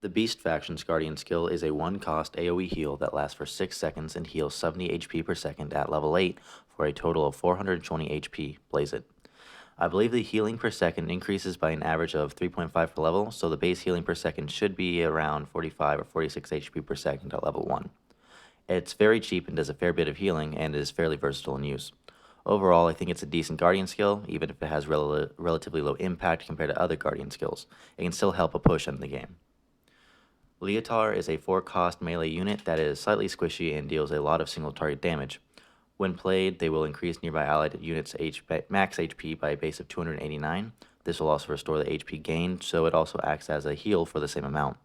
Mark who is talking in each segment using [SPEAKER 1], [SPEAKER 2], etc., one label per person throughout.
[SPEAKER 1] The Beast faction's Guardian skill is a 1-cost AoE heal that lasts for 6 seconds and heals 70 HP per second at level 8 for a total of 420 HP. Blaze it. I believe the healing per second increases by an average of 3.5 per level, so the base healing per second should be around 45 or 46 HP per second at level 1. It's very cheap and does a fair bit of healing and is fairly versatile in use. Overall, I think it's a decent Guardian skill, even if it has relatively low impact compared to other Guardian skills. It can still help a push in the game. Leotard is a 4-cost melee unit that is slightly squishy and deals a lot of single target damage. When played, they will increase nearby allied units' max HP by a base of 289. This will also restore the HP gained, so it also acts as a heal for the same amount.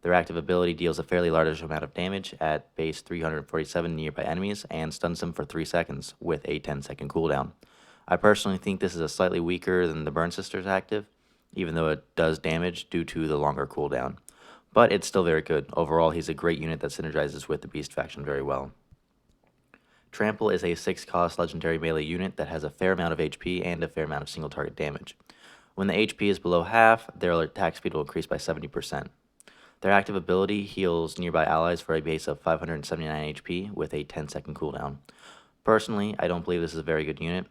[SPEAKER 1] Their active ability deals a fairly large amount of damage at base 347 nearby enemies and stuns them for 3 seconds with a 10-second cooldown. I personally think this is a slightly weaker than the Burn Sisters active, even though it does damage due to the longer cooldown. But it's still very good. Overall, he's a great unit that synergizes with the Beast faction very well. Trample is a 6-cost legendary melee unit that has a fair amount of HP and a fair amount of single target damage. When the HP is below half, their attack speed will increase by 70%. Their active ability heals nearby allies for a base of 579 HP with a 10-second cooldown. Personally, I don't believe this is a very good unit.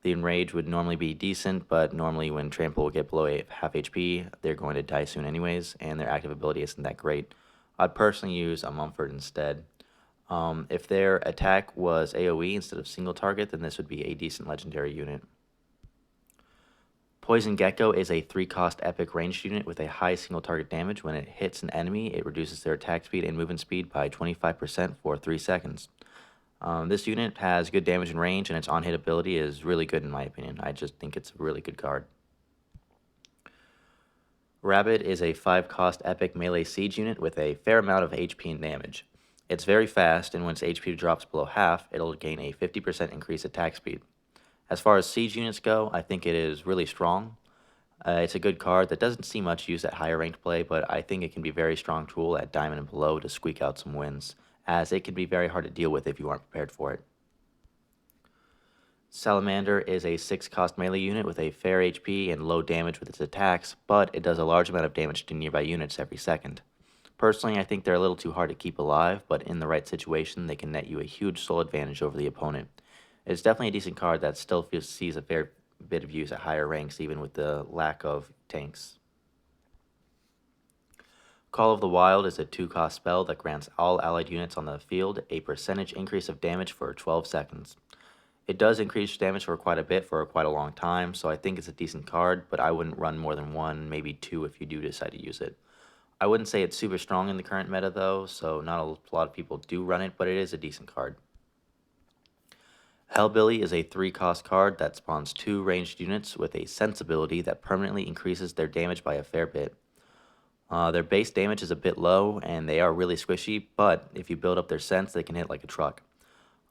[SPEAKER 1] The Enrage would normally be decent, but normally when Trample will get below half HP, they're going to die soon anyways, and their active ability isn't that great. I'd personally use a Mumford instead. If their attack was AoE instead of single target, then this would be a decent legendary unit. Poison Gecko is a 3-cost epic ranged unit with a high single target damage. When it hits an enemy, it reduces their attack speed and movement speed by 25% for 3 seconds. This unit has good damage and range, and its on-hit ability is really good in my opinion. I just think it's a really good card. Rabbit is a 5-cost epic melee siege unit with a fair amount of HP and damage. It's very fast, and when its HP drops below half, it'll gain a 50% increased attack speed. As far as siege units go, I think it is really strong. It's a good card that doesn't see much use at higher ranked play, but I think it can be a very strong tool at Diamond and below to squeak out some wins, as it can be very hard to deal with if you aren't prepared for it. Salamander is a 6-cost melee unit with a fair HP and low damage with its attacks, but it does a large amount of damage to nearby units every second. Personally, I think they're a little too hard to keep alive, but in the right situation, they can net you a huge soul advantage over the opponent. It's definitely a decent card that still sees a fair bit of use at higher ranks, even with the lack of tanks. Call of the Wild is a 2-cost spell that grants all allied units on the field a percentage increase of damage for 12 seconds. It does increase damage for quite a bit for quite a long time, so I think it's a decent card, but I wouldn't run more than 1, maybe 2 if you do decide to use it. I wouldn't say it's super strong in the current meta though, so not a lot of people do run it, but it is a decent card. Hellbilly is a 3-cost card that spawns 2 ranged units with a sense ability that permanently increases their damage by a fair bit. Their base damage is a bit low, and they are really squishy, but if you build up their sense, they can hit like a truck.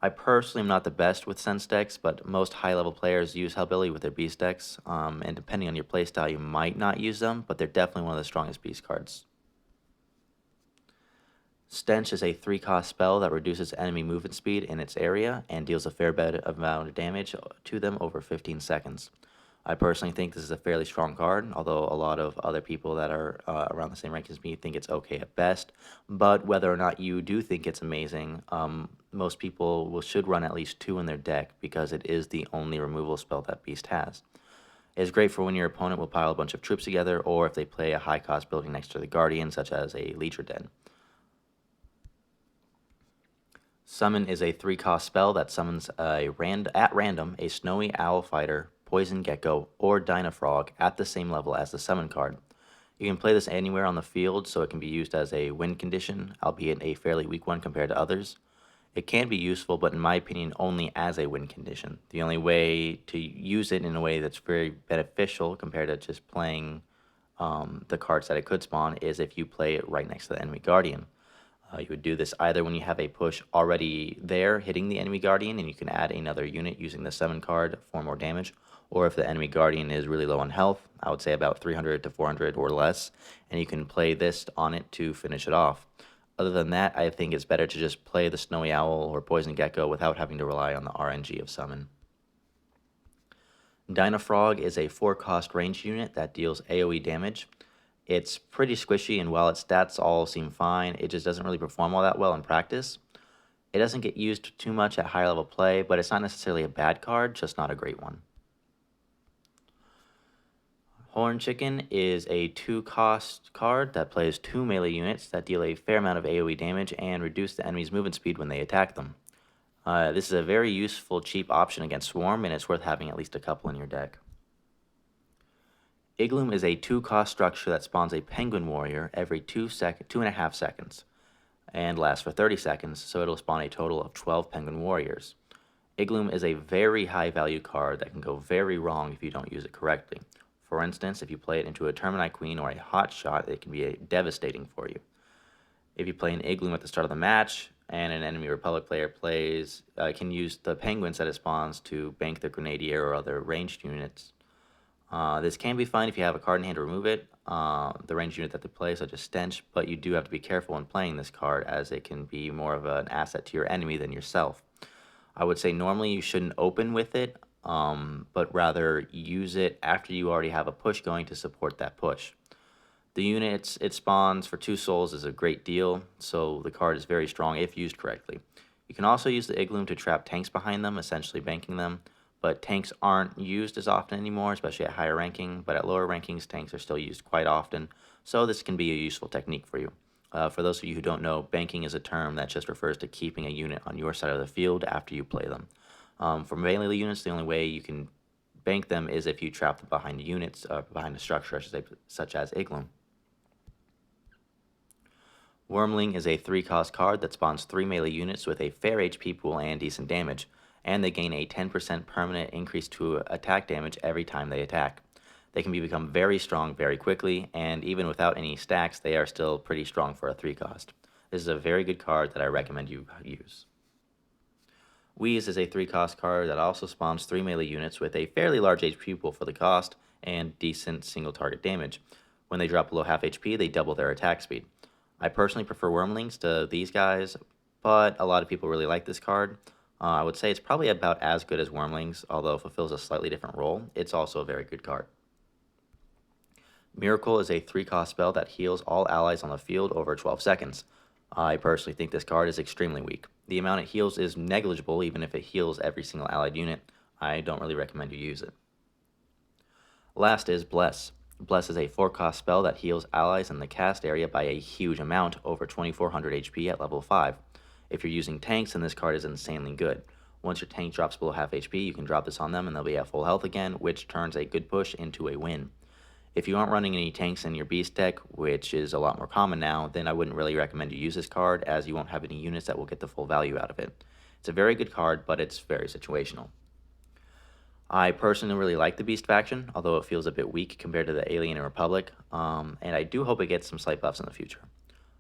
[SPEAKER 1] I personally am not the best with sense decks, but most high-level players use Hellbilly with their beast decks, and depending on your playstyle, you might not use them, but they're definitely one of the strongest beast cards. Stench is a 3-cost spell that reduces enemy movement speed in its area and deals a fair bit amount of damage to them over 15 seconds. I personally think this is a fairly strong card, although a lot of other people that are around the same rank as me think it's okay at best. But whether or not you do think it's amazing, most people should run at least 2 in their deck because it is the only removal spell that Beast has. It's great for when your opponent will pile a bunch of troops together, or if they play a high-cost building next to the Guardian, such as a Legion Den. Summon is a 3-cost spell that summons at random a Snowy Owl Fighter, Poison Gecko, or Dynafrog at the same level as the summon card. You can play this anywhere on the field, so it can be used as a win condition, albeit a fairly weak one compared to others. It can be useful, but in my opinion, only as a win condition. The only way to use it in a way that's very beneficial compared to just playing the cards that it could spawn is if you play it right next to the enemy Guardian. You would do this either when you have a push already there hitting the enemy Guardian and you can add another unit using the summon card for more damage, or if the enemy Guardian is really low on health, I would say about 300 to 400 or less, and you can play this on it to finish it off. Other than that, I think it's better to just play the Snowy Owl or Poison Gecko without having to rely on the RNG of summon. Dynafrog is a 4-cost ranged unit that deals AoE damage. It's pretty squishy, and while its stats all seem fine, it just doesn't really perform all that well in practice. It doesn't get used too much at high level play, but it's not necessarily a bad card, just not a great one. Horn Chicken is a 2-cost card that plays 2 melee units that deal a fair amount of AoE damage and reduce the enemy's movement speed when they attack them. This is a very useful, cheap option against Swarm, and it's worth having at least a couple in your deck. Igloom is a 2-cost structure that spawns a Penguin Warrior every 2.5 seconds, and lasts for 30 seconds, so it'll spawn a total of 12 Penguin Warriors. Igloom is a very high value card that can go very wrong if you don't use it correctly. For instance, if you play it into a Terminite Queen or a Hot Shot, it can be devastating for you. If you play an Igloom at the start of the match, and an enemy Republic player can use the Penguins that it spawns to bank the Grenadier or other ranged units. This can be fine if you have a card in hand to remove it, the ranged unit that they play, such as Stench, but you do have to be careful when playing this card, as it can be more of an asset to your enemy than yourself. I would say normally you shouldn't open with it, but rather use it after you already have a push going to support that push. The units it spawns for 2 souls is a great deal, so the card is very strong if used correctly. You can also use the Igloom to trap tanks behind them, essentially banking them, but tanks aren't used as often anymore, especially at higher ranking, but at lower rankings, tanks are still used quite often, so this can be a useful technique for you. For those of you who don't know, banking is a term that just refers to keeping a unit on your side of the field after you play them. For melee units, the only way you can bank them is if you trap them behind units, behind a structure, I should say, such as Igloom. Wormlink is a 3-cost card that spawns 3 melee units with a fair HP pool and decent damage, and they gain a 10% permanent increase to attack damage every time they attack. They can become very strong very quickly, and even without any stacks, they are still pretty strong for a 3-cost. This is a very good card that I recommend you use. Whize is a 3-cost card that also spawns 3 melee units with a fairly large HP pool for the cost and decent single target damage. When they drop below half HP, they double their attack speed. I personally prefer Wormlinks to these guys, but a lot of people really like this card. I would say it's probably about as good as Wormlings, although it fulfills a slightly different role. It's also a very good card. Miracle is a 3-cost spell that heals all allies on the field over 12 seconds. I personally think this card is extremely weak. The amount it heals is negligible, even if it heals every single allied unit. I don't really recommend you use it. Last is Bless. Bless is a 4-cost spell that heals allies in the cast area by a huge amount, over 2400 HP at level 5. If you're using tanks, then this card is insanely good. Once your tank drops below half HP, you can drop this on them and they'll be at full health again, which turns a good push into a win. If you aren't running any tanks in your beast deck, which is a lot more common now, then I wouldn't really recommend you use this card, as you won't have any units that will get the full value out of it. It's a very good card, but it's very situational. I personally really like the Beast faction, although it feels a bit weak compared to the Alien and Republic, and I do hope it gets some slight buffs in the future.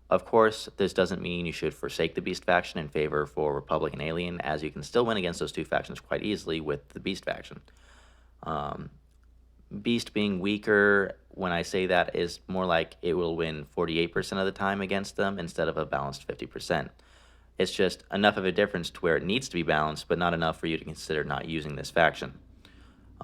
[SPEAKER 1] Of course, this doesn't mean you should forsake the Beast faction in favor for Republic and Alien, as you can still win against those 2 factions quite easily with the Beast faction. Beast being weaker, when I say that, is more like it will win 48% of the time against them instead of a balanced 50%. It's just enough of a difference to where it needs to be balanced, but not enough for you to consider not using this faction.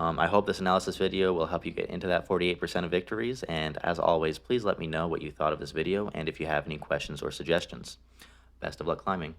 [SPEAKER 1] I hope this analysis video will help you get into that 48% of victories, and as always, please let me know what you thought of this video and if you have any questions or suggestions. Best of luck climbing.